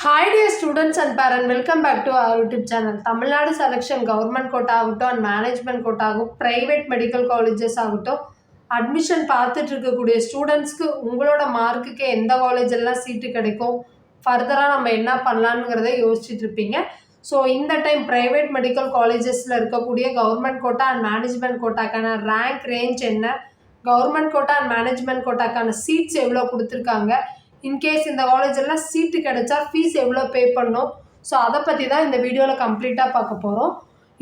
Hi dear students and parents, welcome back to our YouTube channel. Tamil Nadu selection government quota ஆகட்டும் and management quota ஆகும் private medical colleges ஆகட்டும் admission பார்த்துட்டு இருக்கக்கூடிய ஸ்டூடெண்ட்ஸ்க்கு உங்களோட மார்க்குக்கு எந்த காலேஜ் எல்லாம் சீட்டு கிடைக்கும், ஃபர்தராக நம்ம என்ன பண்ணலாங்கிறத யோசிச்சுட்டு இருப்பீங்க. ஸோ இந்த டைம் ப்ரைவேட் மெடிக்கல் காலேஜஸில் இருக்கக்கூடிய கவர்மெண்ட் கோட்டா அண்ட் மேனேஜ்மெண்ட் கோட்டாக்கான ரேங்க் ரேஞ்ச் என்ன, கவர்மெண்ட் கோட்டா அண்ட் மேனேஜ்மெண்ட் கோட்டாக்கான சீட்ஸ் எவ்வளோ கொடுத்துருக்காங்க, இன்கேஸ் இந்த காலேஜெல்லாம் சீட்டு கிடைச்சா ஃபீஸ் எவ்வளோ பே பண்ணணும், ஸோ அதை பற்றி தான் இந்த வீடியோவில் கம்ப்ளீட்டாக பார்க்க போகிறோம்.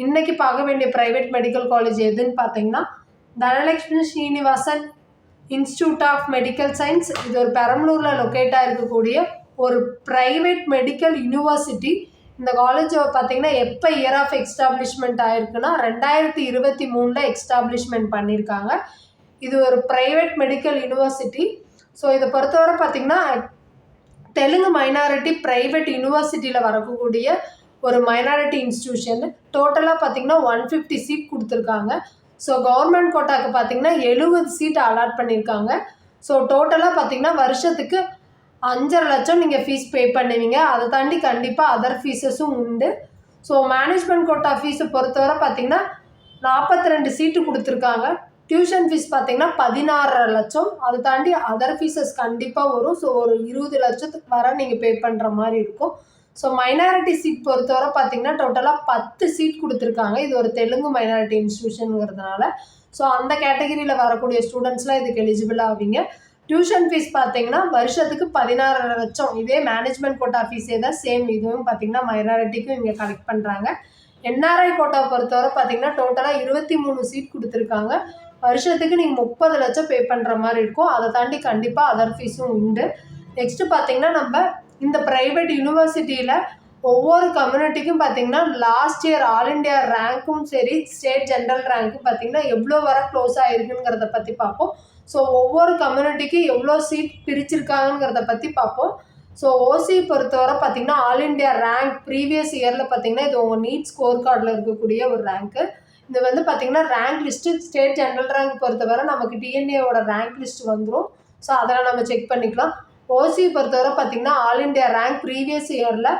இன்றைக்கி பார்க்க வேண்டிய ப்ரைவேட் மெடிக்கல் காலேஜ் எதுன்னு பார்த்தீங்கன்னா Dhanalakshmi Srinivasan institute of medical science. இது ஒரு பெரம்பலூரில் லொக்கேட்டாக இருக்கக்கூடிய ஒரு ப்ரைவேட் மெடிக்கல் யூனிவர்சிட்டி. இந்த காலேஜ் பார்த்தீங்கன்னா எப்போ இயர் ஆஃப் எக்ஸ்டாப்ளிஷ்மெண்ட் ஆகிருக்குன்னா 2023 எக்ஸ்டாப்ளிஷ்மெண்ட் பண்ணியிருக்காங்க. இது ஒரு ப்ரைவேட் மெடிக்கல் யூனிவர்சிட்டி. ஸோ இதை பொறுத்தவரை பார்த்திங்கன்னா தெலுங்கு மைனாரிட்டி ப்ரைவேட் யூனிவர்சிட்டியில் வரக்கூடிய ஒரு மைனாரிட்டி இன்ஸ்டியூஷன். டோட்டலாக பார்த்திங்கன்னா 150 சீட் கொடுத்துருக்காங்க. ஸோ கவர்மெண்ட் கோட்டாவுக்கு பார்த்திங்கன்னா 70 சீட் அலாட் பண்ணியிருக்காங்க. ஸோ டோட்டலாக பார்த்திங்கன்னா வருஷத்துக்கு 5.5 லட்சம் நீங்கள் ஃபீஸ் பே பண்ணுவீங்க. அதை தாண்டி கண்டிப்பாக அதர் ஃபீஸஸும் உண்டு. ஸோ மேனேஜ்மெண்ட் கோட்டா ஃபீஸை பொறுத்தவரை பார்த்திங்கன்னா 42 சீட்டு கொடுத்துருக்காங்க. டியூஷன் ஃபீஸ் பார்த்திங்கன்னா 16.5 லட்சம். அதை தாண்டி அதர் ஃபீஸஸ் கண்டிப்பாக வரும். ஸோ ஒரு 20 லட்சத்துக்கு வர நீங்கள் பே பண்ணுற மாதிரி இருக்கும். ஸோ மைனாரிட்டி சீட் பொறுத்தவரை பார்த்திங்கன்னா டோட்டலாக 10 சீட் கொடுத்துருக்காங்க. இது ஒரு தெலுங்கு மைனாரிட்டி இன்ஸ்டியூஷனுங்கிறதுனால ஸோ அந்த கேட்டகரியில் வரக்கூடிய ஸ்டூடெண்ட்ஸ்லாம் இதுக்கு எலிஜிபிள் ஆவீங்க. டியூஷன் ஃபீஸ் பார்த்திங்கன்னா வருஷத்துக்கு 16.5 லட்சம். இதே மேனேஜ்மெண்ட் கோட்டா ஃபீஸே தான் சேம். இதுவும் பார்த்திங்கன்னா மைனாரிட்டிக்கும் இங்கே கலெக்ட் பண்ணுறாங்க. என்ஆர்ஐ கோட்டாவை பொறுத்தவரை பார்த்திங்கன்னா டோட்டலாக 23 சீட் கொடுத்துருக்காங்க. வருஷத்துக்கு நீங்கள் 30 லட்சம் பே பண்ணுற மாதிரி இருக்கும். அதை தாண்டி கண்டிப்பாக அதர் ஃபீஸும் உண்டு. நெக்ஸ்ட்டு பார்த்திங்கன்னா நம்ம இந்த ப்ரைவேட் யூனிவர்சிட்டியில் ஒவ்வொரு கம்யூனிட்டிக்கும் பார்த்திங்கன்னா லாஸ்ட் இயர் ஆல் இண்டியா ரேங்க்கும் சரி ஸ்டேட் ஜென்ரல் ரேங்க்கும் பார்த்திங்கன்னா எவ்வளோ வர க்ளோஸ் ஆகிருக்குங்கிறத பற்றி பார்ப்போம். ஸோ ஒவ்வொரு கம்யூனிட்டிக்கு எவ்வளோ சீட் பிரிச்சிருக்காங்கிறத பற்றி பார்ப்போம். ஸோ ஓசி பொறுத்தவரை பார்த்திங்கன்னா ஆல் இண்டியா ரேங்க் ப்ரீவியஸ் இயரில் பார்த்திங்கன்னா இது உங்கள் நீட் ஸ்கோர் கார்டில் இருக்கக்கூடிய ஒரு ரேங்க்கு. இது வந்து பார்த்திங்கன்னா rank list state general rank பொறுத்தவரை நமக்கு டிஎன்ஏவோட ரேங்க் லிஸ்ட் வந்துடும். ஸோ அதெல்லாம் நம்ம செக் பண்ணிக்கலாம். ஓசி பொறுத்தவரை பார்த்திங்கன்னா ஆல் இண்டியா ரேங்க் ப்ரீவியஸ் இயரில்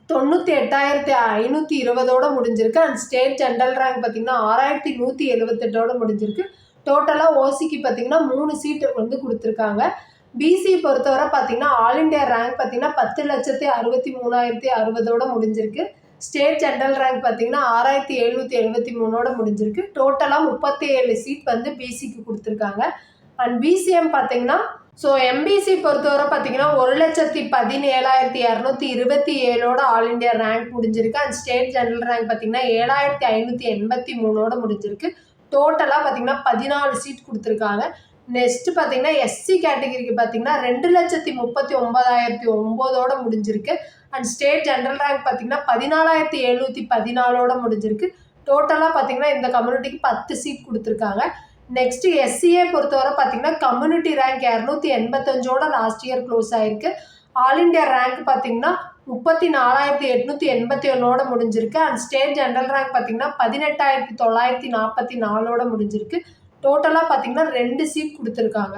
98,520 முடிஞ்சிருக்கு. அண்ட் ஸ்டேட் ஜென்ரல் ரேங்க் பார்த்திங்கன்னா 6,178 முடிஞ்சிருக்கு. டோட்டலாக ஓசிக்கு பார்த்திங்கன்னா 3 சீட்டு வந்து கொடுத்துருக்காங்க. பிசி பொறுத்தவரை பார்த்திங்கன்னா ஆல் இண்டியா ரேங்க் பார்த்திங்கன்னா 10,63,060 முடிஞ்சிருக்கு. ஸ்டேட் ஜென்ரல் ரேங்க் பார்த்திங்கன்னா 6,773 முடிஞ்சிருக்கு. டோட்டலாக 37 சீட் வந்து பிசிக்கு கொடுத்துருக்காங்க. அண்ட் பிசிஎம் பார்த்திங்கன்னா ஸோ எம்பிசி பொறுத்தவரை பார்த்திங்கன்னா 1,17,227 ஆல் இண்டியா ரேங்க் முடிஞ்சிருக்கு. அண்ட் ஸ்டேட் ஜென்ரல் ரேங்க் பார்த்திங்கன்னா 7,583 முடிஞ்சிருக்கு. டோட்டலாக பார்த்திங்கன்னா 14 சீட் கொடுத்துருக்காங்க. நெக்ஸ்ட்டு பார்த்திங்கன்னா எஸ்சி கேட்டகிரிக்கு பார்த்திங்கன்னா 2,39,009 முடிஞ்சிருக்கு. அண்ட் ஸ்டேட் ஜென்ரல் ரேங்க் பார்த்திங்கன்னா 14,714 முடிஞ்சிருக்கு. டோட்டலாக பார்த்திங்கன்னா இந்த கம்யூனிட்டிக்கு 10 சீட் கொடுத்துருக்காங்க. நெக்ஸ்ட்டு எஸ்சிஏ பொறுத்தவரை பார்த்திங்கன்னா community rank 285 last year close ஆகிருக்கு. ஆல் இண்டியா ரேங்க் பார்த்திங்கன்னா 34,881 முடிஞ்சிருக்கு. அண்ட் ஸ்டேட் ஜென்ரல் ரேங்க் பார்த்திங்கன்னா 18,944 முடிஞ்சிருக்கு. டோட்டலாக பார்த்திங்கன்னா 2 சீட் கொடுத்துருக்காங்க.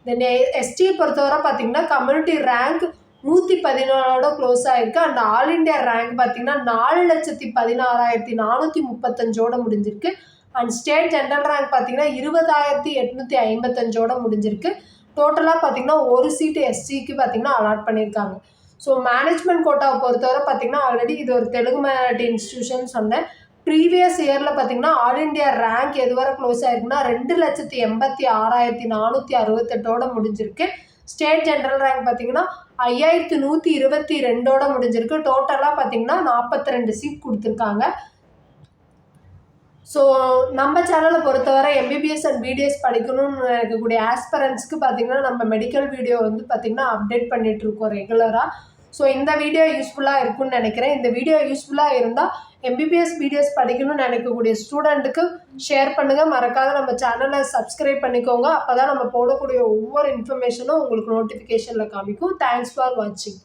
தென் எஸ்டி பொறுத்தவரை பார்த்திங்கன்னா கம்யூனிட்டி ரேங்க் 114 க்ளோஸ் ஆகிருக்கு. அண்ட் ஆல் இண்டியா ரேங்க் பார்த்திங்கன்னா 4,16,435 முடிஞ்சிருக்கு. அண்ட் ஸ்டேட் ஜென்ரல் ரேங்க் பார்த்திங்கன்னா 20,855 முடிஞ்சிருக்கு. டோட்டலாக பார்த்திங்கன்னா ஒரு சீட்டு எஸ்சிக்கு பார்த்திங்கன்னா அலாட் பண்ணியிருக்காங்க. ஸோ மேனேஜ்மெண்ட் கோட்டாவை பொறுத்தவரை பார்த்திங்கன்னா ஆல்ரெடி இது ஒரு தெலுங்கு மைனாரிட்டி இன்ஸ்டியூஷன் சொன்னேன். ப்ரீவியஸ் இயரில் பார்த்திங்கன்னா ஆல் இண்டியா ரேங்க் எது வரை க்ளோஸ் ஆகிருக்குன்னா 2,86,468 முடிஞ்சிருக்கு. ஸ்டேட் ஜென்ரல் ரேங்க் பார்த்திங்கன்னா 5,122 முடிஞ்சிருக்கு. டோட்டலாக பார்த்திங்கன்னா 42 சீட் கொடுத்துருக்காங்க. ஸோ நம்ம சேனலை பொறுத்தவரை எம்பிபிஎஸ் அண்ட் பிடிஎஸ் படிக்கணும்னு இருக்கக்கூடிய ஆஸ்பரன்ஸ்க்கு பார்த்திங்கன்னா நம்ம மெடிக்கல் வீடியோ வந்து பார்த்திங்கன்னா அப்டேட் பண்ணிகிட்ருக்கோம் ரெகுலராக. ஸோ இந்த வீடியோ யூஸ்ஃபுல்லாக இருக்குன்னு நினைக்கிறேன். இந்த வீடியோ யூஸ்ஃபுல்லாக இருந்தால் எம்பிபிஎஸ் பிடிஎஸ் படிக்கணும்னு நினைக்கக்கூடிய ஸ்டூடெண்ட்டுக்கு ஷேர் பண்ணுங்கள். மறக்காத நம்ம சேனலை சப்ஸ்கிரைப் பண்ணிக்கோங்க. அப்போ தான் நம்ம போடக்கூடிய ஒவ்வொரு இன்ஃபர்மேஷனும் உங்களுக்கு நோட்டிஃபிகேஷனில் காமிக்கும். தேங்க்ஸ் ஃபார் வாட்சிங்.